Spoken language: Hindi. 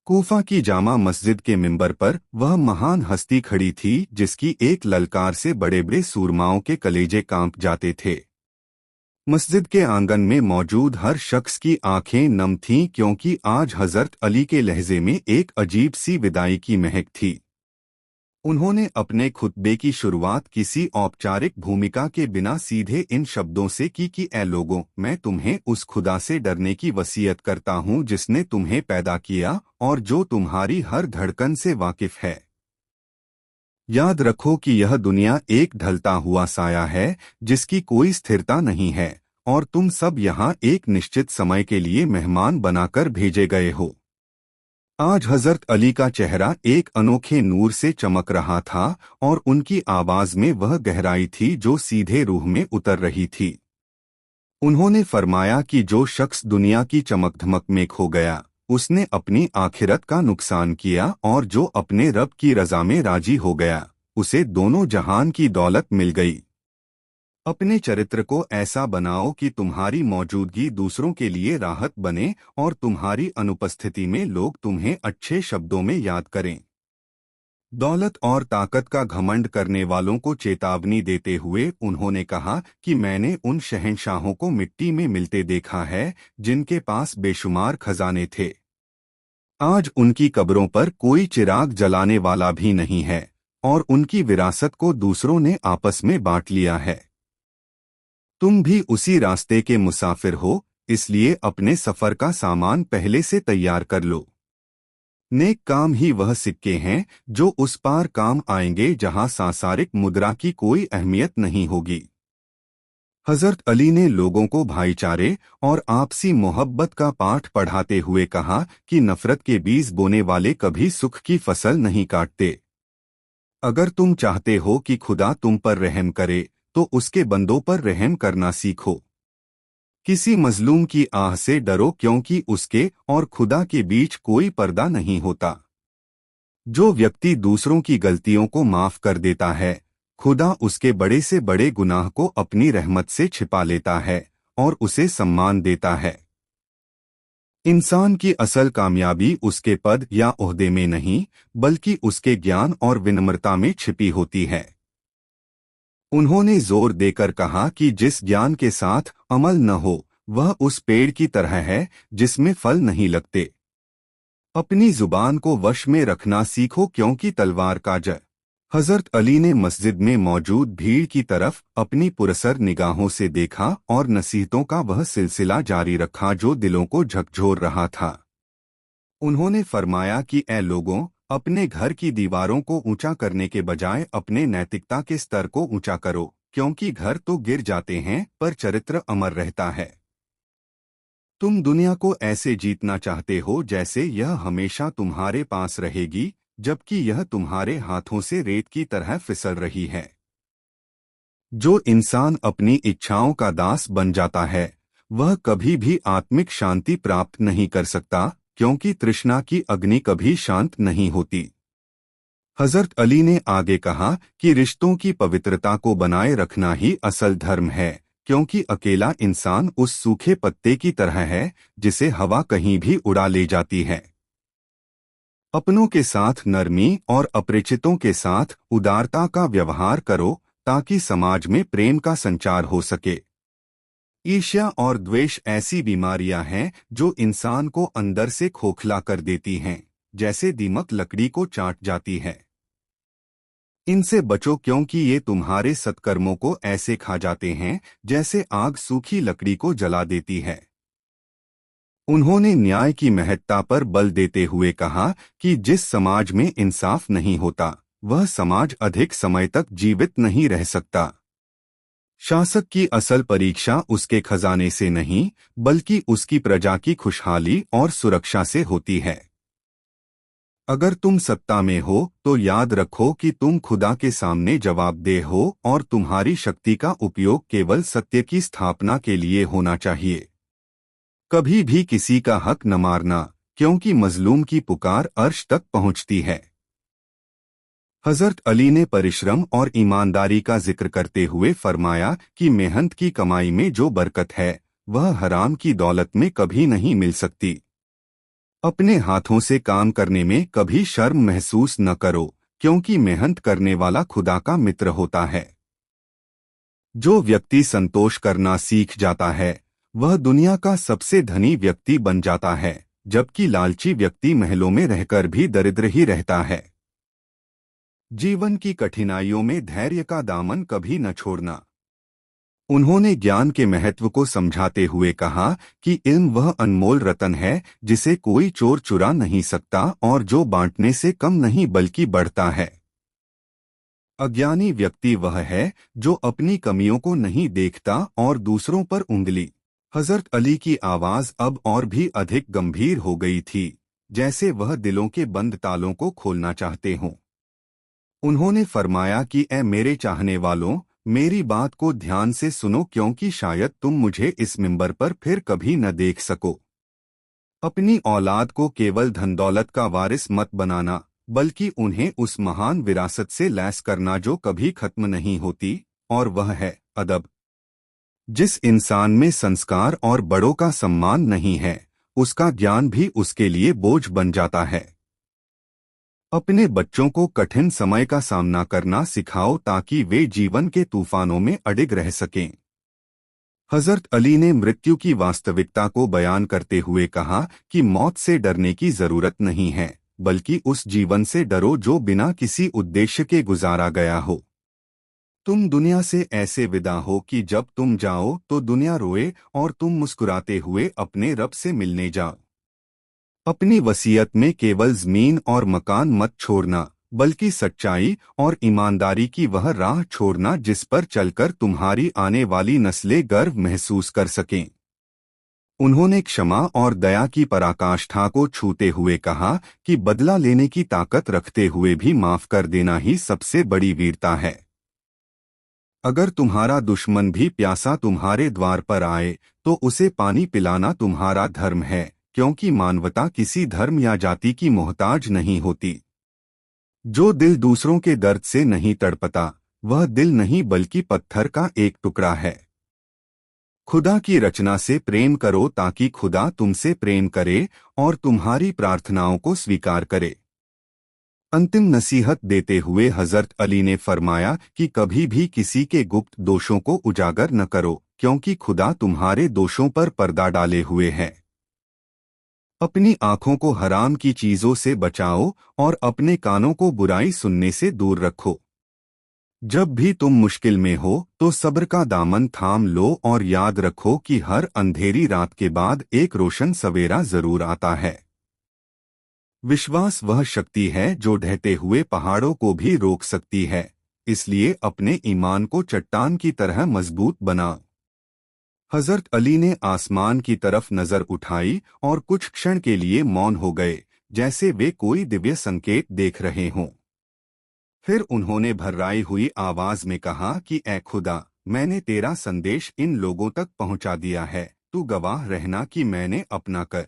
कूफा की जामा मस्जिद के मिंबर पर वह महान हस्ती खड़ी थी जिसकी एक ललकार से बड़े बड़े सूरमाओं के कलेजे कांप जाते थे। मस्जिद के आंगन में मौजूद हर शख्स की आंखें नम थीं क्योंकि आज हजरत अली के लहजे में एक अजीब सी विदाई की महक थी। उन्होंने अपने खुतबे की शुरुआत किसी औपचारिक भूमिका के बिना सीधे इन शब्दों से की कि ऐ लोगों, मैं तुम्हें उस खुदा से डरने की वसीयत करता हूँ जिसने तुम्हें पैदा किया और जो तुम्हारी हर धड़कन से वाकिफ है। याद रखो कि यह दुनिया एक ढलता हुआ साया है जिसकी कोई स्थिरता नहीं है और तुम सब यहाँ एक निश्चित समय के लिए मेहमान बनाकर भेजे गए हो। आज हजरत अली का चेहरा एक अनोखे नूर से चमक रहा था और उनकी आवाज में वह गहराई थी जो सीधे रूह में उतर रही थी। उन्होंने फरमाया कि जो शख्स दुनिया की चमक-धमक में खो गया, उसने अपनी आखिरत का नुकसान किया और जो अपने रब की रजा में राजी हो गया, उसे दोनों जहान की दौलत मिल गई। अपने चरित्र को ऐसा बनाओ कि तुम्हारी मौजूदगी दूसरों के लिए राहत बने और तुम्हारी अनुपस्थिति में लोग तुम्हें अच्छे शब्दों में याद करें। दौलत और ताकत का घमंड करने वालों को चेतावनी देते हुए उन्होंने कहा कि मैंने उन शहंशाहों को मिट्टी में मिलते देखा है जिनके पास बेशुमार खजाने थे। आज उनकी कब्रों पर कोई चिराग जलाने वाला भी नहीं है और उनकी विरासत को दूसरों ने आपस में बांट लिया है। तुम भी उसी रास्ते के मुसाफिर हो, इसलिए अपने सफर का सामान पहले से तैयार कर लो। नेक काम ही वह सिक्के हैं जो उस पार काम आएंगे जहां सांसारिक मुद्रा की कोई अहमियत नहीं होगी। हजरत अली ने लोगों को भाईचारे और आपसी मोहब्बत का पाठ पढ़ाते हुए कहा कि नफरत के बीज बोने वाले कभी सुख की फसल नहीं काटते। अगर तुम चाहते हो कि खुदा तुम पर रहम करे तो उसके बंदों पर रहम करना सीखो। किसी मजलूम की आह से डरो क्योंकि उसके और खुदा के बीच कोई पर्दा नहीं होता। जो व्यक्ति दूसरों की गलतियों को माफ कर देता है, खुदा उसके बड़े से बड़े गुनाह को अपनी रहमत से छिपा लेता है और उसे सम्मान देता है। इंसान की असल कामयाबी उसके पद या ओहदे में नहीं, बल्कि उसके ज्ञान और विनम्रता में छिपी होती है। उन्होंने जोर देकर कहा कि जिस ज्ञान के साथ अमल न हो, वह उस पेड़ की तरह है जिसमें फल नहीं लगते। अपनी जुबान को वश में रखना सीखो क्योंकि तलवार का जय। हजरत अली ने मस्जिद में मौजूद भीड़ की तरफ अपनी पुरसर निगाहों से देखा और नसीहतों का वह सिलसिला जारी रखा जो दिलों को झकझोर रहा था। उन्होंने फरमाया कि ऐ लोगों, अपने घर की दीवारों को ऊंचा करने के बजाय अपने नैतिकता के स्तर को ऊंचा करो, क्योंकि घर तो गिर जाते हैं पर चरित्र अमर रहता है। तुम दुनिया को ऐसे जीतना चाहते हो जैसे यह हमेशा तुम्हारे पास रहेगी, जबकि यह तुम्हारे हाथों से रेत की तरह फिसल रही है। जो इंसान अपनी इच्छाओं का दास बन जाता है, वह कभी भी आत्मिक शांति प्राप्त नहीं कर सकता, क्योंकि तृष्णा की अग्नि कभी शांत नहीं होती। हजरत अली ने आगे कहा कि रिश्तों की पवित्रता को बनाए रखना ही असल धर्म है, क्योंकि अकेला इंसान उस सूखे पत्ते की तरह है जिसे हवा कहीं भी उड़ा ले जाती है। अपनों के साथ नरमी और अपरिचितों के साथ उदारता का व्यवहार करो ताकि समाज में प्रेम का संचार हो सके। ईर्ष्या और द्वेष ऐसी बीमारियां हैं जो इंसान को अंदर से खोखला कर देती हैं, जैसे दीमक लकड़ी को चाट जाती है। इनसे बचो क्योंकि ये तुम्हारे सत्कर्मों को ऐसे खा जाते हैं जैसे आग सूखी लकड़ी को जला देती है। उन्होंने न्याय की महत्ता पर बल देते हुए कहा कि जिस समाज में इंसाफ नहीं होता, वह समाज अधिक समय तक जीवित नहीं रह सकता। शासक की असल परीक्षा उसके खजाने से नहीं, बल्कि उसकी प्रजा की खुशहाली और सुरक्षा से होती है। अगर तुम सत्ता में हो तो याद रखो कि तुम खुदा के सामने जवाबदेह हो और तुम्हारी शक्ति का उपयोग केवल सत्य की स्थापना के लिए होना चाहिए। कभी भी किसी का हक न मारना, क्योंकि मजलूम की पुकार अर्श तक पहुंचती है। हजरत अली ने परिश्रम और ईमानदारी का जिक्र करते हुए फरमाया कि मेहनत की कमाई में जो बरकत है, वह हराम की दौलत में कभी नहीं मिल सकती। अपने हाथों से काम करने में कभी शर्म महसूस न करो, क्योंकि मेहनत करने वाला खुदा का मित्र होता है। जो व्यक्ति संतोष करना सीख जाता है वह दुनिया का सबसे धनी व्यक्ति बन जाता है, जबकि लालची व्यक्ति महलों में रहकर भी दरिद्र ही रहता है। जीवन की कठिनाइयों में धैर्य का दामन कभी न छोड़ना। उन्होंने ज्ञान के महत्व को समझाते हुए कहा कि इल्म वह अनमोल रतन है जिसे कोई चोर चुरा नहीं सकता और जो बांटने से कम नहीं बल्कि बढ़ता है। अज्ञानी व्यक्ति वह है जो अपनी कमियों को नहीं देखता और दूसरों पर उंगली। हजरत अली की आवाज अब और भी अधिक गंभीर हो गई थी, जैसे वह दिलों के बंद तालों को खोलना चाहते हों। उन्होंने फरमाया कि ऐ मेरे चाहने वालों, मेरी बात को ध्यान से सुनो, क्योंकि शायद तुम मुझे इस मिंबर पर फिर कभी न देख सको। अपनी औलाद को केवल धन दौलत का वारिस मत बनाना, बल्कि उन्हें उस महान विरासत से लैस करना जो कभी खत्म नहीं होती, और वह है अदब। जिस इंसान में संस्कार और बड़ों का सम्मान नहीं है, उसका ज्ञान भी उसके लिए बोझ बन जाता है। अपने बच्चों को कठिन समय का सामना करना सिखाओ ताकि वे जीवन के तूफानों में अडिग रह सकें। हजरत अली ने मृत्यु की वास्तविकता को बयान करते हुए कहा कि मौत से डरने की जरूरत नहीं है, बल्कि उस जीवन से डरो जो बिना किसी उद्देश्य के गुजारा गया हो। तुम दुनिया से ऐसे विदा हो कि जब तुम जाओ तो दुनिया रोए और तुम मुस्कुराते हुए अपने रब से मिलने जाओ। अपनी वसीयत में केवल जमीन और मकान मत छोड़ना, बल्कि सच्चाई और ईमानदारी की वह राह छोड़ना जिस पर चलकर तुम्हारी आने वाली नस्लें गर्व महसूस कर सकें। उन्होंने क्षमा और दया की पराकाष्ठा को छूते हुए कहा कि बदला लेने की ताकत रखते हुए भी माफ कर देना ही सबसे बड़ी वीरता है। अगर तुम्हारा दुश्मन भी प्यासा तुम्हारे द्वार पर आए तो उसे पानी पिलाना तुम्हारा धर्म है, क्योंकि मानवता किसी धर्म या जाति की मोहताज नहीं होती। जो दिल दूसरों के दर्द से नहीं तड़पता वह दिल नहीं बल्कि पत्थर का एक टुकड़ा है। खुदा की रचना से प्रेम करो ताकि खुदा तुमसे प्रेम करे और तुम्हारी प्रार्थनाओं को स्वीकार करे। अंतिम नसीहत देते हुए हजरत अली ने फरमाया कि कभी भी किसी के गुप्त दोषों को उजागर न करो, क्योंकि खुदा तुम्हारे दोषों पर पर्दा डाले हुए है। अपनी आंखों को हराम की चीजों से बचाओ और अपने कानों को बुराई सुनने से दूर रखो। जब भी तुम मुश्किल में हो तो सब्र का दामन थाम लो और याद रखो कि हर अंधेरी रात के बाद एक रोशन सवेरा जरूर आता है। विश्वास वह शक्ति है जो ढहते हुए पहाड़ों को भी रोक सकती है, इसलिए अपने ईमान को चट्टान की तरह मजबूत बनाओ। हजरत अली ने आसमान की तरफ नजर उठाई और कुछ क्षण के लिए मौन हो गए, जैसे वे कोई दिव्य संकेत देख रहे हों। फिर उन्होंने भर्राई हुई आवाज में कहा कि ऐ खुदा, मैंने तेरा संदेश इन लोगों तक पहुंचा दिया है, तू गवाह रहना कि मैंने अपना कर